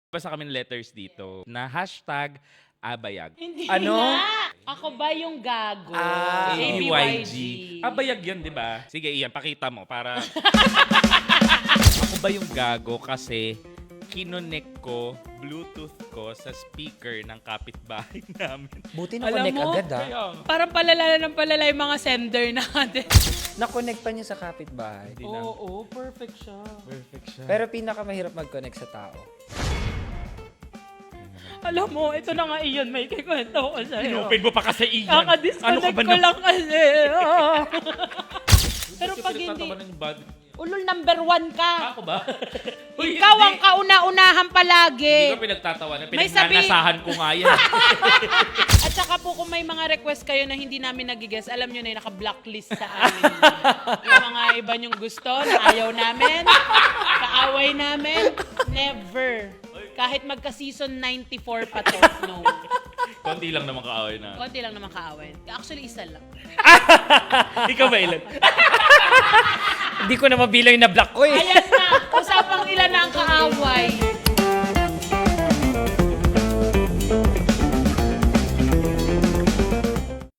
Basta kami ng letters dito na hashtag abayag. Hindi Ano? nga. Ako ba yung gago? ABYG. Abayag yun, di ba? Sige, Ian, pakita mo para... Ako ba yung gago kasi kinonek ko, Bluetooth ko sa speaker ng kapitbahay namin. Buti Alam na-connect mo, agad Kaya, Parang palala ng palala yung mga sender natin. Na-connect pa niya sa kapitbahay. Hindi na. Oo, perfect siya. Perfect siya. Pero pinakamahirap mag-connect sa tao. Alam mo, ito na nga iyon, may kikwento ko sa'yo. Inopen mo pa kasi, Ian. Kaka-disconnect ko lang kasi. Pero pag hindi, ulol number 1 ka. Ako ba? Ikaw ang kauna-unahan palagi. Hindi ko pinagtatawanan. May sabi- Pinagnanasahan ko nga yan. At saka po kung may mga request kayo na hindi namin nagigess, alam nyo na yung naka-blacklist sa amin. Yung mga iba nyong gusto na ayaw namin, kaaway namin, never. Kahit magka-season 94 pa to, no. Konti lang naman kaaway na. Konti lang naman kaaway. Actually, isa lang. Ikaw ba, Ilan? Hindi ko na mabilang yung na-block ko eh. Ayan na, usapang ilan na ang kaaway.